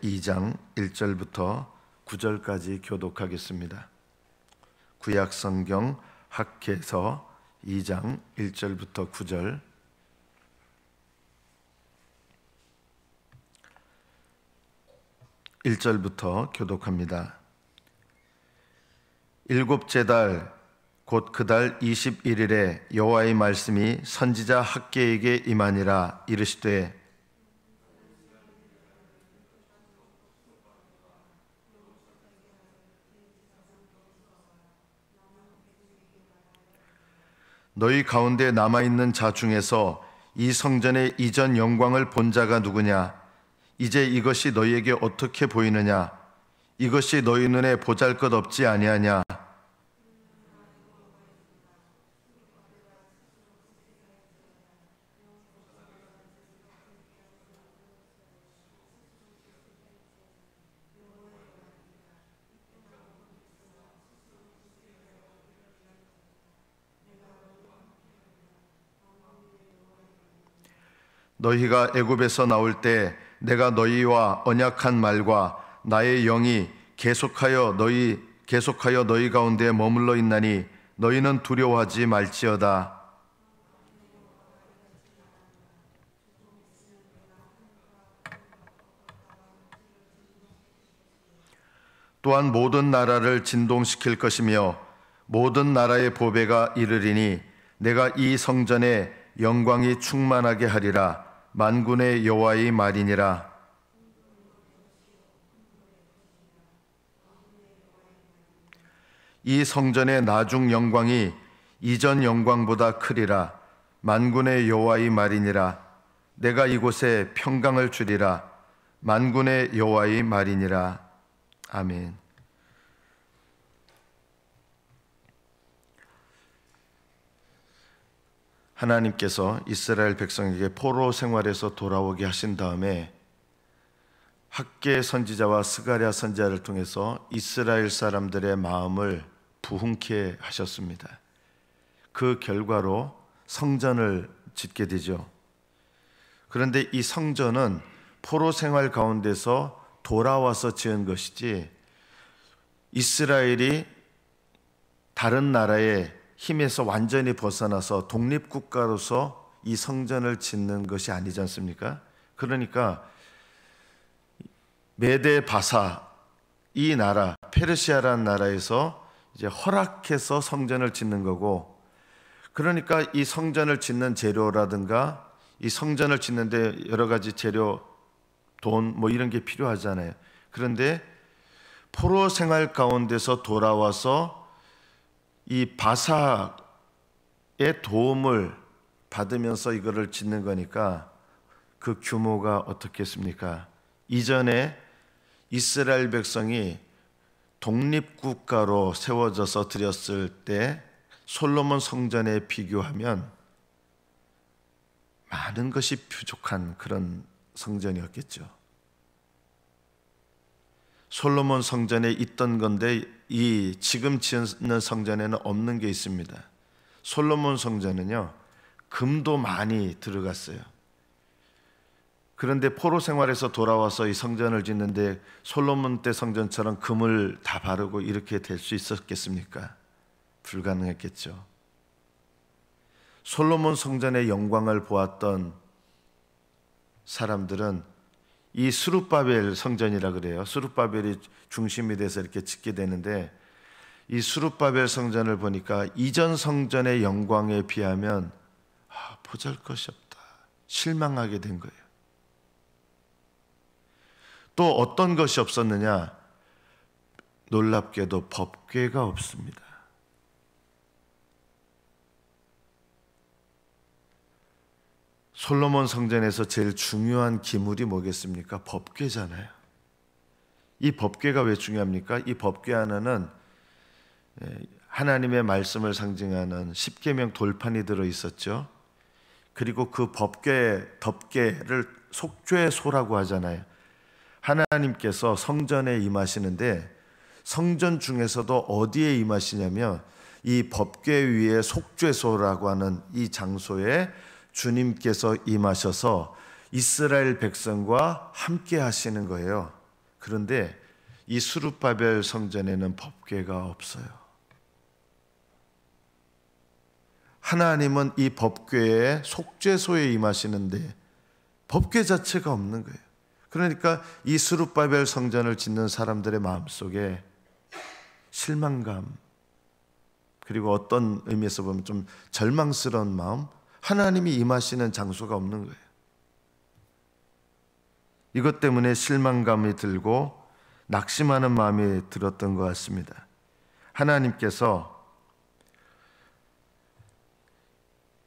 2장 1절부터 9절까지 교독하겠습니다. 구약성경 학개서 2장 1절부터 9절. (1절부터) 교독합니다. 일곱째 달 곧 그 달 21일에 여호와의 말씀이 선지자 학개에게 임하니라. 이르시되 너희 가운데 남아있는 자 중에서 이 성전의 이전 영광을 본 자가 누구냐? 이제 이것이 너희에게 어떻게 보이느냐? 이것이 너희 눈에 보잘것없지 아니하냐? 너희가 애굽에서 나올 때 내가 너희와 언약한 말과 나의 영이 계속하여 너희 가운데 머물러 있나니 너희는 두려워하지 말지어다. 또한 모든 나라를 진동시킬 것이며 모든 나라의 보배가 이르리니 내가 이 성전에 영광이 충만하게 하리라. 만군의 여호와의 말이니라. 이 성전의 나중 영광이 이전 영광보다 크리라. 만군의 여호와의 말이니라. 내가 이곳에 평강을 주리라. 만군의 여호와의 말이니라. 아멘. 하나님께서 이스라엘 백성에게 포로 생활에서 돌아오게 하신 다음에 학개 선지자와 스가랴 선지자를 통해서 이스라엘 사람들의 마음을 부흥케 하셨습니다. 그 결과로 성전을 짓게 되죠. 그런데 이 성전은 포로 생활 가운데서 돌아와서 지은 것이지 이스라엘이 다른 나라의 힘에서 완전히 벗어나서 독립국가로서 이 성전을 짓는 것이 아니지 않습니까? 그러니까 메데 바사 이 나라 페르시아라는 나라에서 이제 허락해서 성전을 짓는 거고, 그러니까 이 성전을 짓는 재료라든가 이 성전을 짓는데 여러 가지 재료, 돈 뭐 이런 게 필요하잖아요. 그런데 포로 생활 가운데서 돌아와서 이 바사의 도움을 받으면서 이거를 짓는 거니까 그 규모가 어떻겠습니까? 이전에 이스라엘 백성이 독립국가로 세워져서 드렸을 때 솔로몬 성전에 비교하면 많은 것이 부족한 그런 성전이었겠죠. 솔로몬 성전에 있던 건데 이 지금 짓는 성전에는 없는 게 있습니다. 솔로몬 성전은요, 금도 많이 들어갔어요. 그런데 포로 생활에서 돌아와서 이 성전을 짓는데 솔로몬 때 성전처럼 금을 다 바르고 이렇게 될 수 있었겠습니까? 불가능했겠죠. 솔로몬 성전의 영광을 보았던 사람들은 이 스룹바벨 성전이라 그래요. 스룹바벨이 중심이 돼서 이렇게 짓게 되는데, 이 스룹바벨 성전을 보니까 이전 성전의 영광에 비하면 보잘것이 없다, 실망하게 된 거예요. 또 어떤 것이 없었느냐? 놀랍게도 법궤가 없습니다. 솔로몬 성전에서 제일 중요한 기물이 뭐겠습니까? 법궤잖아요. 이 법궤가 왜 중요합니까? 이 법궤 하나는 하나님의 말씀을 상징하는 십계명 돌판이 들어 있었죠. 그리고 그 덮개를 속죄소라고 하잖아요. 하나님께서 성전에 임하시는데 성전 중에서도 어디에 임하시냐면 이 법궤 위에 속죄소라고 하는 이 장소에 주님께서 임하셔서 이스라엘 백성과 함께 하시는 거예요. 그런데 이 스룹바벨 성전에는 법궤가 없어요. 하나님은 이 법궤의 속죄소에 임하시는데 법궤 자체가 없는 거예요. 그러니까 이 스룹바벨 성전을 짓는 사람들의 마음속에 실망감, 그리고 어떤 의미에서 보면 좀 절망스러운 마음, 하나님이 임하시는 장소가 없는 거예요. 이것 때문에 실망감이 들고 낙심하는 마음이 들었던 것 같습니다. 하나님께서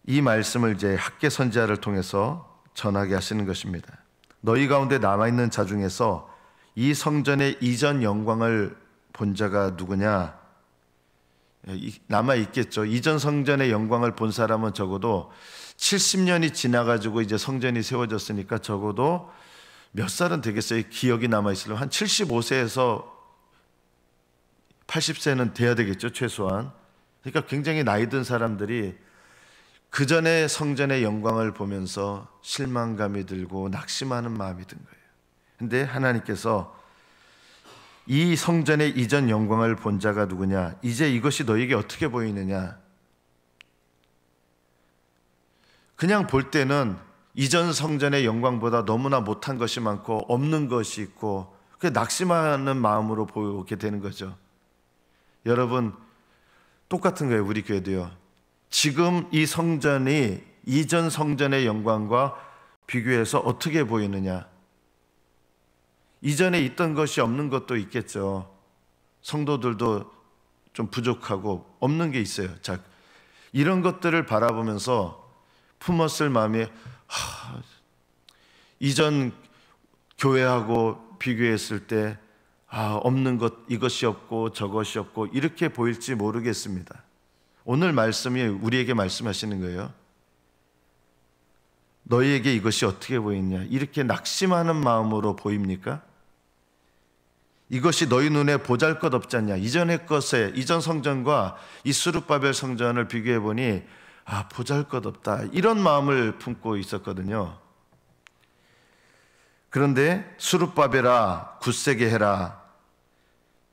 이 말씀을 이제 학개 선지자를 통해서 전하게 하시는 것입니다. 너희 가운데 남아있는 자 중에서 이 성전의 이전 영광을 본 자가 누구냐? 남아있겠죠. 이전 성전의 영광을 본 사람은 적어도 70년이 지나가지고 이제 성전이 세워졌으니까 적어도 몇 살은 되겠어요? 기억이 남아있으려면 한 75세에서 80세는 돼야 되겠죠, 최소한. 그러니까 굉장히 나이 든 사람들이 그 전에 성전의 영광을 보면서 실망감이 들고 낙심하는 마음이 든 거예요. 근데 하나님께서 이 성전의 이전 영광을 본 자가 누구냐? 이제 이것이 너에게 어떻게 보이느냐? 그냥 볼 때는 이전 성전의 영광보다 너무나 못한 것이 많고 없는 것이 있고 낙심하는 마음으로 보게 되는 거죠. 여러분, 똑같은 거예요. 우리 교회도요. 지금 이 성전이 이전 성전의 영광과 비교해서 어떻게 보이느냐? 이전에 있던 것이 없는 것도 있겠죠. 성도들도 좀 부족하고 없는 게 있어요. 자, 이런 것들을 바라보면서 품었을 마음이 이전 교회하고 비교했을 때 없는 것, 이것이 없고 저것이 없고 이렇게 보일지 모르겠습니다. 오늘 말씀이 우리에게 말씀하시는 거예요. 너희에게 이것이 어떻게 보이냐? 이렇게 낙심하는 마음으로 보입니까? 이것이 너희 눈에 보잘것없지 않냐? 이전의 것에, 이전 성전과 이 스룹바벨 성전을 비교해 보니 보잘것없다, 이런 마음을 품고 있었거든요. 그런데 스룹바벨아 굳세게 해라.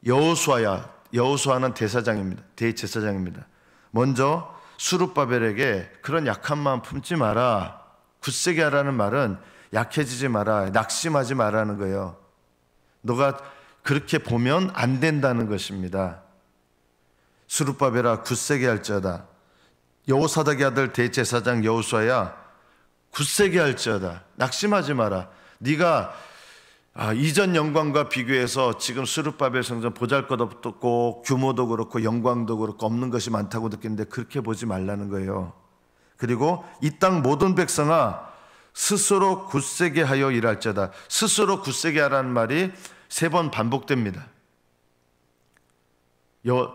여호수아야, 여호수아는 대사장입니다. 대제사장입니다. 먼저 스룹바벨에게 그런 약한 마음 품지 마라. 굳세게 하라는 말은 약해지지 마라, 낙심하지 마라는 거예요. 너가 그렇게 보면 안 된다는 것입니다. 스룹바벨아 굳세게 할지어다. 여호사닥의 아들 대제사장 여호수아야 굳세게 할지어다. 낙심하지 마라. 네가 이전 영광과 비교해서 지금 스룹바벨 성전 보잘것없고 규모도 그렇고 영광도 그렇고 없는 것이 많다고 느끼는데 그렇게 보지 말라는 거예요. 그리고 이 땅 모든 백성아 스스로 굳세게 하여 일할지어다. 스스로 굳세게 하라는 말이 3번 반복됩니다.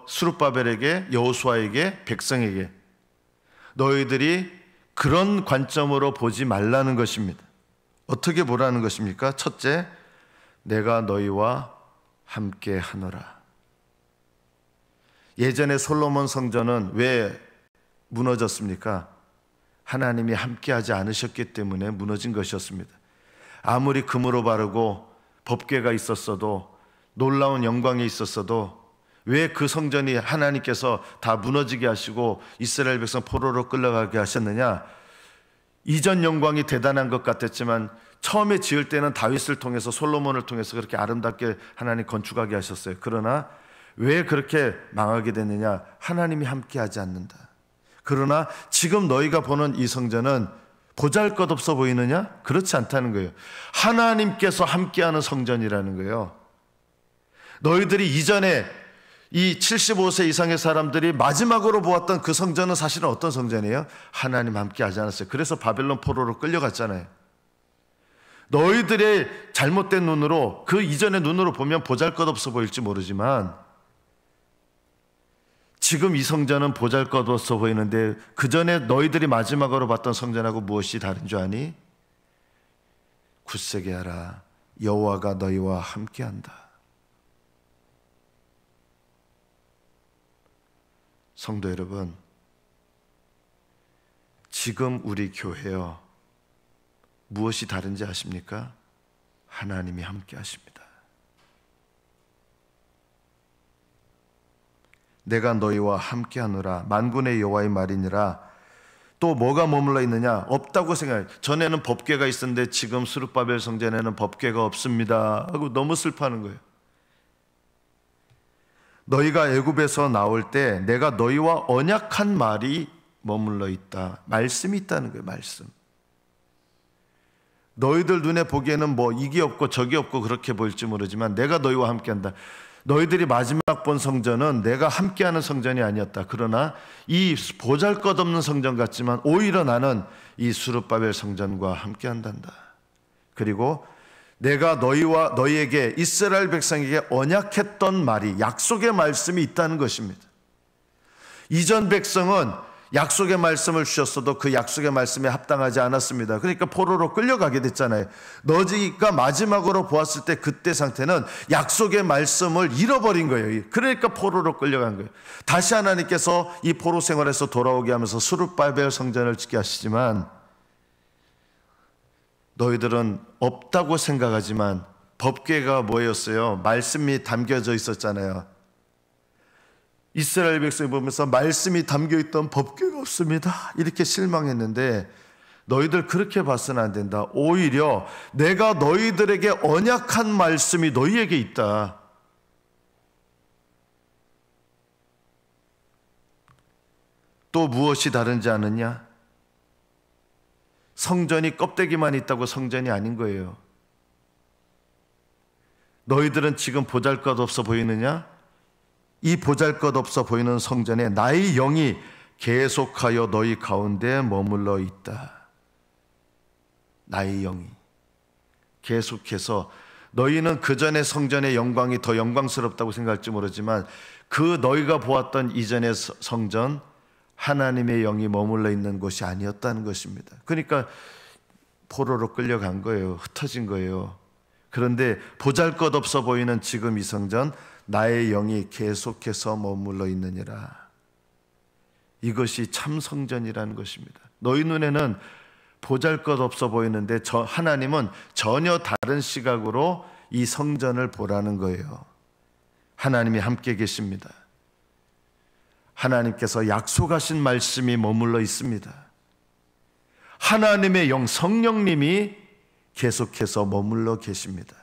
스룹바벨에게, 여호수아에게, 백성에게. 너희들이 그런 관점으로 보지 말라는 것입니다. 어떻게 보라는 것입니까? 첫째, 내가 너희와 함께 하노라. 예전에 솔로몬 성전은 왜 무너졌습니까? 하나님이 함께하지 않으셨기 때문에 무너진 것이었습니다. 아무리 금으로 바르고 법궤가 있었어도, 놀라운 영광이 있었어도 왜 그 성전이 하나님께서 다 무너지게 하시고 이스라엘 백성 포로로 끌려가게 하셨느냐? 이전 영광이 대단한 것 같았지만 처음에 지을 때는 다윗을 통해서, 솔로몬을 통해서 그렇게 아름답게 하나님 건축하게 하셨어요. 그러나 왜 그렇게 망하게 됐느냐? 하나님이 함께하지 않는다. 그러나 지금 너희가 보는 이 성전은 보잘것없어 보이느냐? 그렇지 않다는 거예요. 하나님께서 함께하는 성전이라는 거예요. 너희들이 이전에 이 75세 이상의 사람들이 마지막으로 보았던 그 성전은 사실은 어떤 성전이에요? 하나님 함께하지 않았어요. 그래서 바벨론 포로로 끌려갔잖아요. 너희들의 잘못된 눈으로, 그 이전의 눈으로 보면 보잘것없어 보일지 모르지만 지금 이 성전은 보잘것없어 보이는데 그 전에 너희들이 마지막으로 봤던 성전하고 무엇이 다른 줄 아니? 굳세게 하라. 여호와가 너희와 함께한다. 성도 여러분, 지금 우리 교회요, 무엇이 다른지 아십니까? 하나님이 함께 하십니다. 내가 너희와 함께 하노라. 만군의 여호와의 말이니라. 또 뭐가 머물러 있느냐? 없다고 생각해요. 전에는 법궤가 있었는데 지금 스룹바벨 성전에는 법궤가 없습니다 하고 너무 슬퍼하는 거예요. 너희가 애굽에서 나올 때 내가 너희와 언약한 말이 머물러 있다. 말씀이 있다는 거예요. 말씀. 너희들 눈에 보기에는 뭐 이게 없고 저게 없고 그렇게 보일지 모르지만 내가 너희와 함께한다. 너희들이 마지막 본 성전은 내가 함께하는 성전이 아니었다. 그러나 이 보잘것없는 성전 같지만 오히려 나는 이 스룹바벨 성전과 함께한단다. 그리고 내가 너희와 너희에게 이스라엘 백성에게 언약했던 말이, 약속의 말씀이 있다는 것입니다. 이전 백성은 약속의 말씀을 주셨어도 그 약속의 말씀에 합당하지 않았습니다. 그러니까 포로로 끌려가게 됐잖아요. 너희가 마지막으로 보았을 때 그때 상태는 약속의 말씀을 잃어버린 거예요. 그러니까 포로로 끌려간 거예요. 다시 하나님께서 이 포로 생활에서 돌아오게 하면서 스룹바벨 성전을 짓게 하시지만 너희들은 없다고 생각하지만 법궤가 뭐였어요? 말씀이 담겨져 있었잖아요. 이스라엘 백성이 보면서 말씀이 담겨있던 법궤가 없습니다. 이렇게 실망했는데 너희들 그렇게 봐서는 안 된다. 오히려 내가 너희들에게 언약한 말씀이 너희에게 있다. 또 무엇이 다른지 아느냐? 성전이 껍데기만 있다고 성전이 아닌 거예요. 너희들은 지금 보잘것없어 보이느냐? 이 보잘것없어 보이는 성전에 나의 영이 계속하여 너희 가운데 머물러 있다. 나의 영이 계속해서, 너희는 그전의 성전의 영광이 더 영광스럽다고 생각할지 모르지만 그 너희가 보았던 이전의 성전, 하나님의 영이 머물러 있는 곳이 아니었다는 것입니다. 그러니까 포로로 끌려간 거예요. 흩어진 거예요. 그런데 보잘것없어 보이는 지금 이 성전, 나의 영이 계속해서 머물러 있느니라. 이것이 참 성전이라는 것입니다. 너희 눈에는 보잘것없어 보이는데 하나님은 전혀 다른 시각으로 이 성전을 보라는 거예요. 하나님이 함께 계십니다. 하나님께서 약속하신 말씀이 머물러 있습니다. 하나님의 영, 성령님이 계속해서 머물러 계십니다.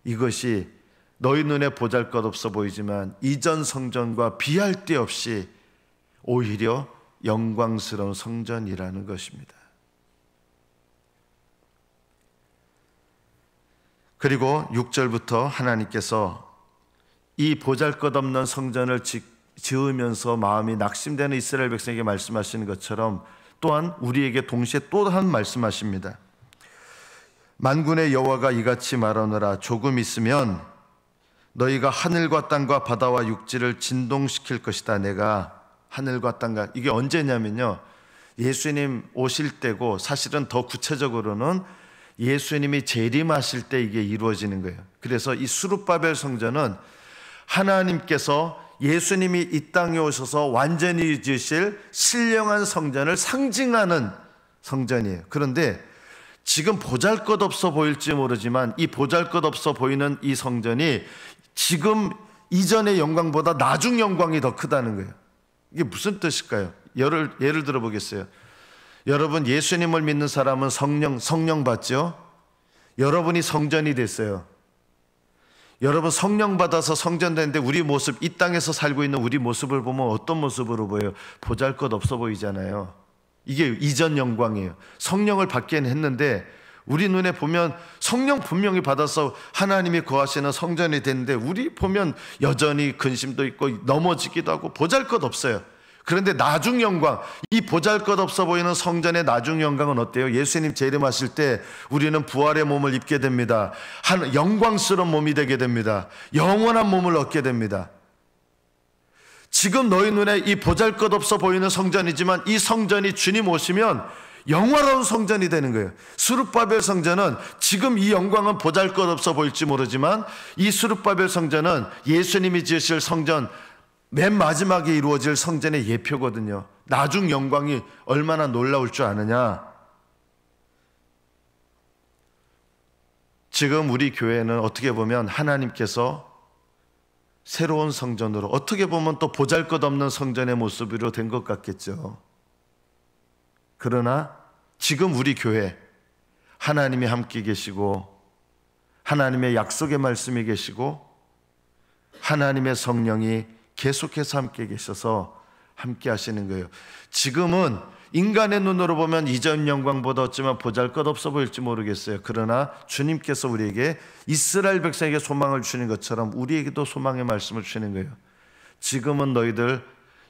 이것이 너희 눈에 보잘것없어 보이지만 이전 성전과 비할 데 없이 오히려 영광스러운 성전이라는 것입니다. 그리고 6절부터 하나님께서 이 보잘것없는 성전을 지으면서 마음이 낙심되는 이스라엘 백성에게 말씀하시는 것처럼 또한 우리에게 동시에 또 한 말씀하십니다. 만군의 여호와가 이같이 말하노라. 조금 있으면 너희가 하늘과 땅과 바다와 육지를 진동시킬 것이다. 내가 하늘과 땅과, 이게 언제냐면요, 예수님 오실 때고, 사실은 더 구체적으로는 예수님이 재림하실 때 이게 이루어지는 거예요. 그래서 이 스룹바벨 성전은 하나님께서 예수님이 이 땅에 오셔서 완전히 지으실 신령한 성전을 상징하는 성전이에요. 그런데 지금 보잘것없어 보일지 모르지만 이 보잘것없어 보이는 이 성전이 지금 이전의 영광보다 나중 영광이 더 크다는 거예요. 이게 무슨 뜻일까요? 예를 들어 보겠어요. 여러분, 예수님을 믿는 사람은 성령 받죠? 여러분이 성전이 됐어요. 여러분, 성령 받아서 성전 됐는데 우리 모습, 이 땅에서 살고 있는 우리 모습을 보면 어떤 모습으로 보여요? 보잘것없어 보이잖아요. 이게 이전 영광이에요. 성령을 받기는 했는데 우리 눈에 보면 성령 분명히 받아서 하나님이 거하시는 성전이 됐는데 우리 보면 여전히 근심도 있고 넘어지기도 하고 보잘것없어요. 그런데 나중 영광, 이 보잘것없어 보이는 성전의 나중 영광은 어때요? 예수님 재림하실 때 우리는 부활의 몸을 입게 됩니다. 영광스러운 몸이 되게 됩니다. 영원한 몸을 얻게 됩니다. 지금 너희 눈에 이 보잘것없어 보이는 성전이지만 이 성전이 주님 오시면 영화로운 성전이 되는 거예요. 스룹바벨 성전은 지금 이 영광은 보잘것없어 보일지 모르지만 이 스룹바벨 성전은 예수님이 지으실 성전, 맨 마지막에 이루어질 성전의 예표거든요. 나중 영광이 얼마나 놀라울 줄 아느냐. 지금 우리 교회는 어떻게 보면 하나님께서 새로운 성전으로, 어떻게 보면 또 보잘것없는 성전의 모습으로 된 것 같겠죠. 그러나 지금 우리 교회 하나님이 함께 계시고 하나님의 약속의 말씀이 계시고 하나님의 성령이 계속해서 함께 계셔서 함께 하시는 거예요. 지금은 인간의 눈으로 보면 이전 영광보다 어쩌면 보잘것없어 보일지 모르겠어요. 그러나 주님께서 우리에게 이스라엘 백성에게 소망을 주시는 것처럼 우리에게도 소망의 말씀을 주시는 거예요. 지금은 너희들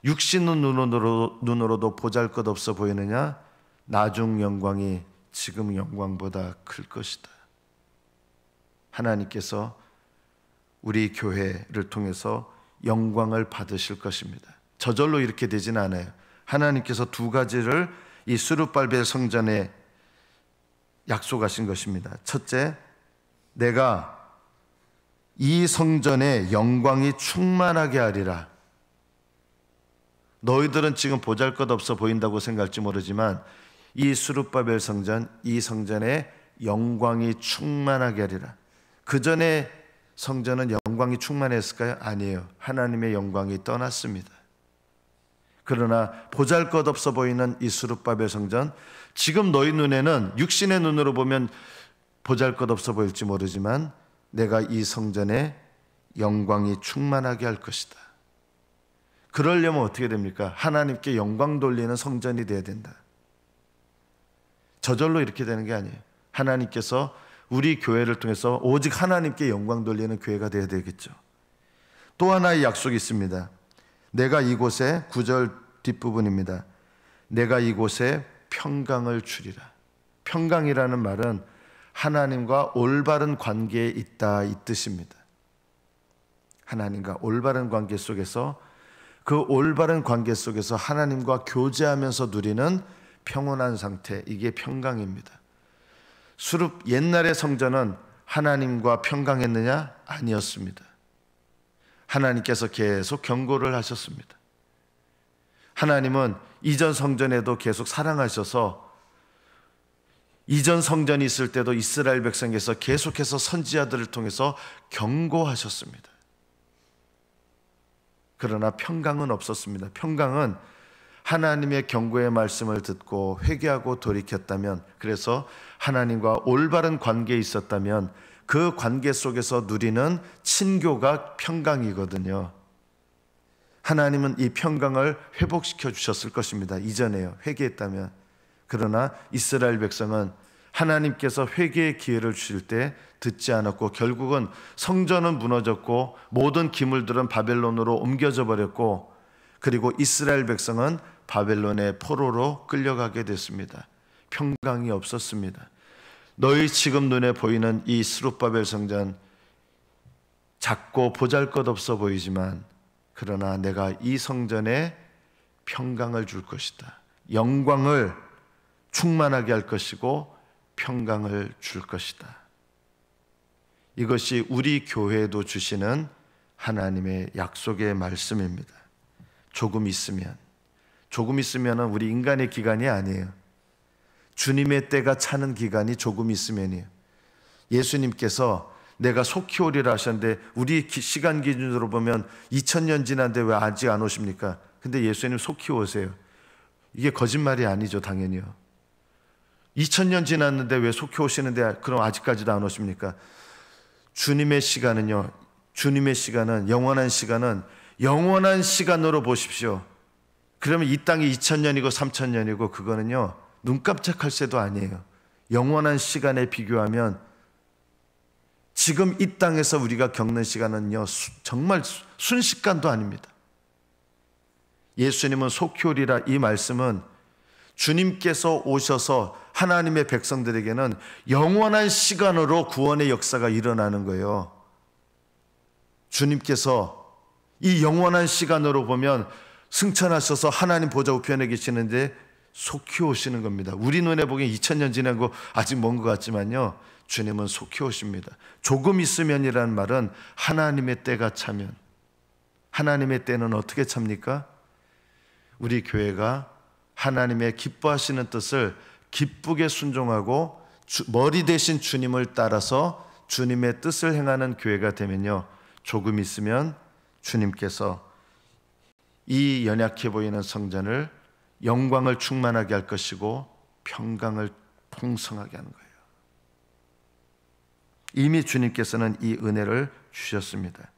육신의 눈으로도 보잘것없어 보이느냐? 나중 영광이 지금 영광보다 클 것이다. 하나님께서 우리 교회를 통해서 영광을 받으실 것입니다. 저절로 이렇게 되지는 않아요. 하나님께서 두 가지를 이 스룹바벨 성전에 약속하신 것입니다. 첫째, 내가 이 성전에 영광이 충만하게 하리라. 너희들은 지금 보잘것없어 보인다고 생각할지 모르지만 이 스룹바벨 성전, 이 성전에 영광이 충만하게 하리라. 그 전에 성전은 영광이 충만했을까요? 아니에요. 하나님의 영광이 떠났습니다. 그러나 보잘것없어 보이는 이 스룹바벨 성전, 지금 너희 눈에는 육신의 눈으로 보면 보잘것없어 보일지 모르지만 내가 이 성전에 영광이 충만하게 할 것이다. 그러려면 어떻게 됩니까? 하나님께 영광 돌리는 성전이 되어야 된다. 저절로 이렇게 되는 게 아니에요. 하나님께서 우리 교회를 통해서 오직 하나님께 영광 돌리는 교회가 되어야 되겠죠. 또 하나의 약속이 있습니다. 내가 이곳에 9절 뒷부분입니다. 내가 이곳에 평강을 주리라. 평강이라는 말은 하나님과 올바른 관계에 있다 이 뜻입니다. 하나님과 올바른 관계 속에서, 그 올바른 관계 속에서 하나님과 교제하면서 누리는 평온한 상태, 이게 평강입니다. 옛날의 성전은 하나님과 평강했느냐? 아니었습니다. 하나님께서 계속 경고를 하셨습니다. 하나님은 이전 성전에도 계속 사랑하셔서 이전 성전이 있을 때도 이스라엘 백성에서 계속해서 선지자들을 통해서 경고하셨습니다. 그러나 평강은 없었습니다. 평강은 하나님의 경고의 말씀을 듣고 회개하고 돌이켰다면, 그래서 하나님과 올바른 관계에 있었다면 그 관계 속에서 누리는 친교가 평강이거든요. 하나님은 이 평강을 회복시켜 주셨을 것입니다. 이전에요. 회개했다면. 그러나 이스라엘 백성은 하나님께서 회개의 기회를 주실 때 듣지 않았고 결국은 성전은 무너졌고 모든 기물들은 바벨론으로 옮겨져 버렸고, 그리고 이스라엘 백성은 바벨론의 포로로 끌려가게 됐습니다. 평강이 없었습니다. 너희 지금 눈에 보이는 이 스룹바벨 성전, 작고 보잘것없어 보이지만 그러나 내가 이 성전에 평강을 줄 것이다. 영광을 충만하게 할 것이고 평강을 줄 것이다. 이것이 우리 교회에도 주시는 하나님의 약속의 말씀입니다. 조금 있으면 우리 인간의 기간이 아니에요. 주님의 때가 차는 기간이 조금 있으면이에요. 예수님께서 내가 속히 오리라 하셨는데 우리 시간 기준으로 보면 2000년 지났는데 왜 아직 안 오십니까? 근데 예수님 속히 오세요. 이게 거짓말이 아니죠, 당연히요. 2000년 지났는데 왜 속히 오시는데 그럼 아직까지도 안 오십니까? 주님의 시간은요, 주님의 시간은, 영원한 시간으로 보십시오. 그러면 이 땅이 2000년이고 3000년이고 그거는요 눈 깜짝할 새도 아니에요. 영원한 시간에 비교하면 지금 이 땅에서 우리가 겪는 시간은요 정말 순식간도 아닙니다. 예수님은 속히 오리라, 이 말씀은 주님께서 오셔서 하나님의 백성들에게는 영원한 시간으로 구원의 역사가 일어나는 거예요. 주님께서 이 영원한 시간으로 보면 승천하셔서 하나님 보좌 우편에 계시는데 속히 오시는 겁니다. 우리 눈에 보기엔 2000년 지난 거 아직 먼 것 같지만요, 주님은 속히 오십니다. 조금 있으면이라는 말은 하나님의 때가 차면. 하나님의 때는 어떻게 찹니까? 우리 교회가 하나님의 기뻐하시는 뜻을 기쁘게 순종하고 머리 대신 주님을 따라서 주님의 뜻을 행하는 교회가 되면요, 조금 있으면 주님께서 이 연약해 보이는 성전을 영광을 충만하게 할 것이고 평강을 풍성하게 하는 거예요. 이미 주님께서는 이 은혜를 주셨습니다.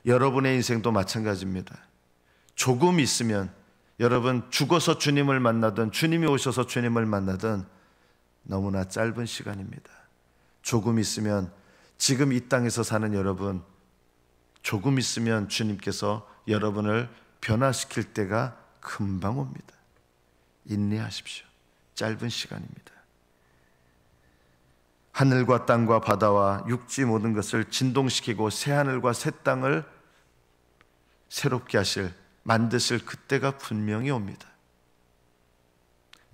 여러분의 인생도 마찬가지입니다. 조금 있으면, 여러분 죽어서 주님을 만나든 주님이 오셔서 주님을 만나든 너무나 짧은 시간입니다. 조금 있으면, 지금 이 땅에서 사는 여러분, 조금 있으면 주님께서 여러분을 변화시킬 때가 금방 옵니다. 인내하십시오. 짧은 시간입니다. 하늘과 땅과 바다와 육지 모든 것을 진동시키고 새 하늘과 새 땅을 새롭게 만드실 그때가 분명히 옵니다.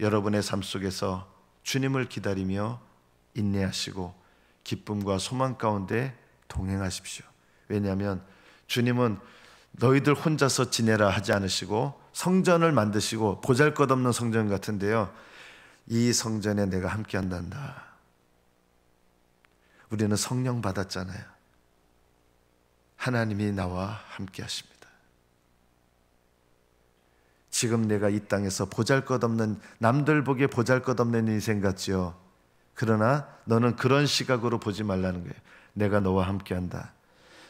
여러분의 삶 속에서 주님을 기다리며 인내하시고 기쁨과 소망 가운데 동행하십시오. 왜냐하면 주님은 너희들 혼자서 지내라 하지 않으시고 성전을 만드시고 보잘것없는 성전 같은데요, 이 성전에 내가 함께 한단다. 우리는 성령 받았잖아요. 하나님이 나와 함께 하십니다. 지금 내가 이 땅에서 보잘것없는, 남들 보기에 보잘것없는 인생 같지요. 그러나 너는 그런 시각으로 보지 말라는 거예요. 내가 너와 함께 한다.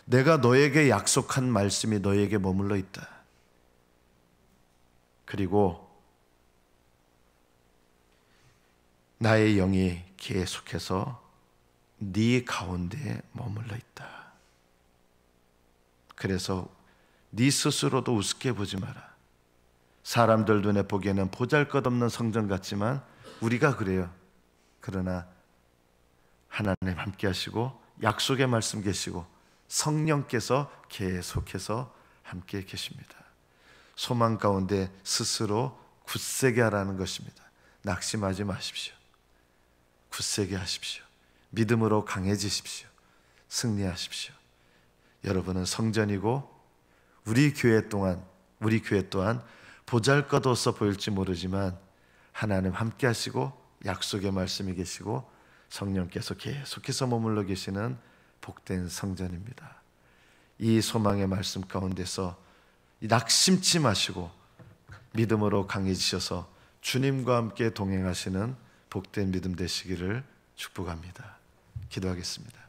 내가 너에게 약속한 말씀이 너에게 머물러 있다. 그리고 나의 영이 계속해서 네 가운데에 머물러 있다. 그래서 네 스스로도 우습게 보지 마라. 사람들 눈에 보기에는 보잘것없는 성전 같지만 우리가 그래요. 그러나 하나님 함께 하시고 약속의 말씀 계시고 성령께서 계속해서 함께 계십니다. 소망 가운데 스스로 굳세게 하라는 것입니다. 낙심하지 마십시오. 굳세게 하십시오. 믿음으로 강해지십시오. 승리하십시오. 여러분은 성전이고 우리 교회 또한 보잘것없어 보일지 모르지만 하나님 함께 하시고 약속의 말씀이 계시고 성령께서 계속해서 머물러 계시는 복된 성전입니다. 이 소망의 말씀 가운데서 낙심치 마시고 믿음으로 강해지셔서 주님과 함께 동행하시는 복된 믿음 되시기를 축복합니다. 기도하겠습니다.